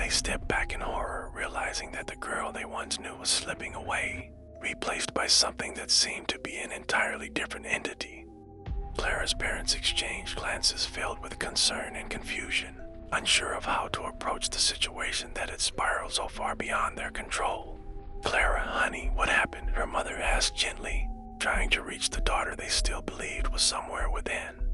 They stepped back in horror, realizing that the girl they once knew was slipping away, replaced by something that seemed to be an entirely different entity. Clara's parents exchanged glances filled with concern and confusion, unsure of how to approach the situation that had spiraled so far beyond their control. "Clara, honey, what happened?" her mother asked gently, trying to reach the daughter they still believed was somewhere within.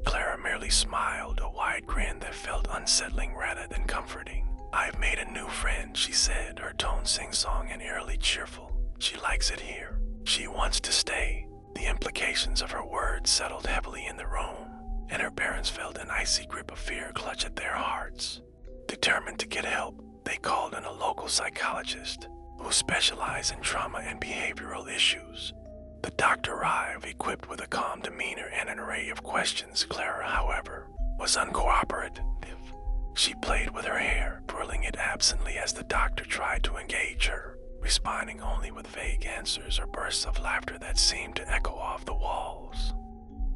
Clara merely smiled, a wide grin that felt unsettling rather than comforting. "I've made a new friend," she said, her tone sing-song and eerily cheerful. "She likes it here. She wants to stay." The implications of her words settled heavily in the room, and her parents felt an icy grip of fear clutch at their hearts. Determined to get help, they called in a local psychologist who specialized in trauma and behavioral issues. The doctor arrived, equipped with a calm demeanor and an array of questions. Clara, however, was uncooperative. She played with her hair, twirling it absently as the doctor tried to engage her, responding only with vague answers or bursts of laughter that seemed to echo off the walls.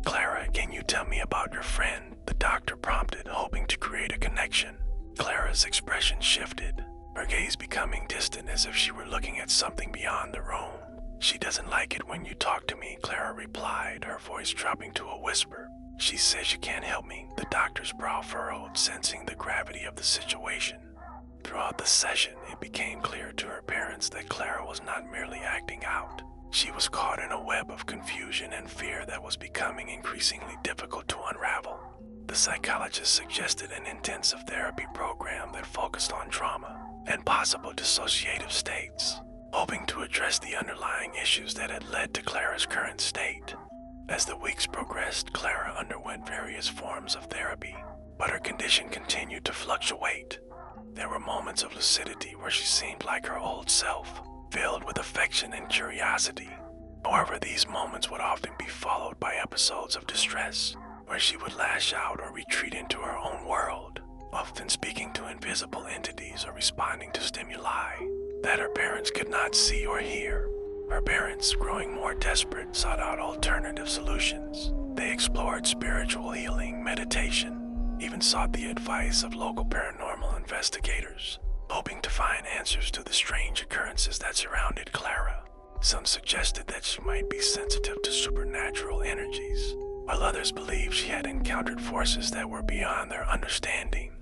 "Clara, can you tell me about your friend?" the doctor prompted, hoping to create a connection. Clara's expression shifted, her gaze becoming distant as if she were looking at something beyond the room. "She doesn't like it when you talk to me," Clara replied, her voice dropping to a whisper. "She says you can't help me." The doctor's brow furrowed, sensing the gravity of the situation. Throughout the session, it became clear to her parents that Clara was not merely acting out. She was caught in a web of confusion and fear that was becoming increasingly difficult to unravel. The psychologist suggested an intensive therapy program that focused on trauma and possible dissociative states, hoping to address the underlying issues that had led to Clara's current state. As the weeks progressed, Clara underwent various forms of therapy, but her condition continued to fluctuate. There were moments of lucidity where she seemed like her old self, filled with affection and curiosity. However, these moments would often be followed by episodes of distress, where she would lash out or retreat into her own world, often speaking to invisible entities or responding to stimuli that her parents could not see or hear. Her parents, growing more desperate, sought out alternative solutions. They explored spiritual healing, meditation, even sought the advice of local paranormal investigators, hoping to find answers to the strange occurrences that surrounded Clara. Some suggested that she might be sensitive to supernatural energies, while others believed she had encountered forces that were beyond their understanding.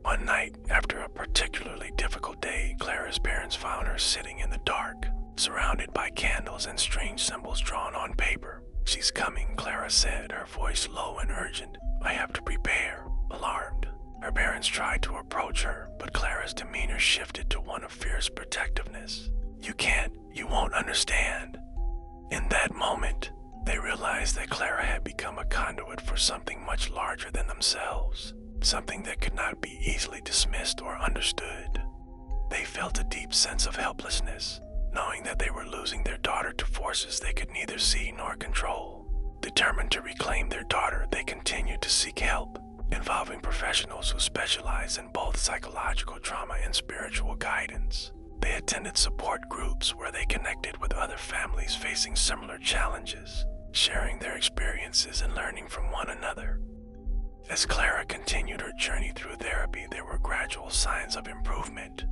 One night, after a particularly difficult day, Clara's parents found her sitting in the dark, surrounded by candles and strange symbols drawn on paper. "She's coming," Clara said, her voice low and urgent. "I have to prepare." Alarmed, her parents tried to approach her, but Clara's demeanor shifted to one of fierce protectiveness. "You can't, you won't understand." In that moment, they realized that Clara had become a conduit for something much larger than themselves, something that could not be easily dismissed or understood. They felt a deep sense of helplessness, knowing that they were losing their daughter to forces they could neither see nor control. Determined to reclaim their daughter, they continued to seek help, involving professionals who specialize in both psychological trauma and spiritual guidance. They attended support groups where they connected with other families facing similar challenges, sharing their experiences and learning from one another. As Clara continued her journey through therapy, there were gradual signs of improvement.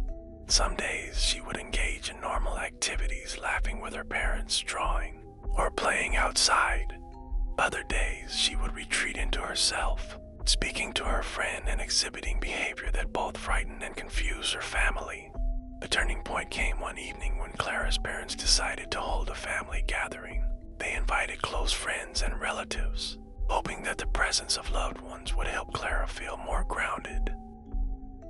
Some days she would engage in normal activities, laughing with her parents, drawing, or playing outside. Other days she would retreat into herself, speaking to her friend and exhibiting behavior that both frightened and confused her family. A turning point came one evening when Clara's parents decided to hold a family gathering. They invited close friends and relatives, hoping that the presence of loved ones would help Clara feel more grounded.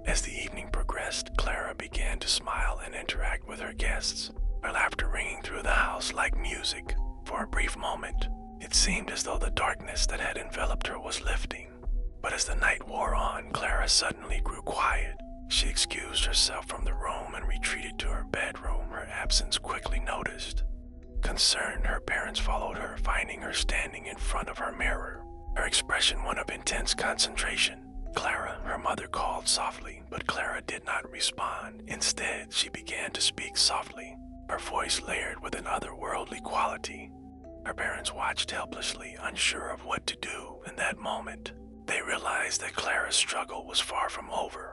As the evening progressed, Clara began to smile and interact with her guests, her laughter ringing through the house like music. For a brief moment, it seemed as though the darkness that had enveloped her was lifting. But as the night wore on, Clara suddenly grew quiet. She excused herself from the room and retreated to her bedroom, her absence quickly noticed. Concerned, her parents followed her, finding her standing in front of her mirror, her expression one of intense concentration. "Clara," her mother called softly, but Clara did not respond. Instead, she began to speak softly, her voice layered with an otherworldly quality. Her parents watched helplessly, unsure of what to do. In that moment, they realized that Clara's struggle was far from over.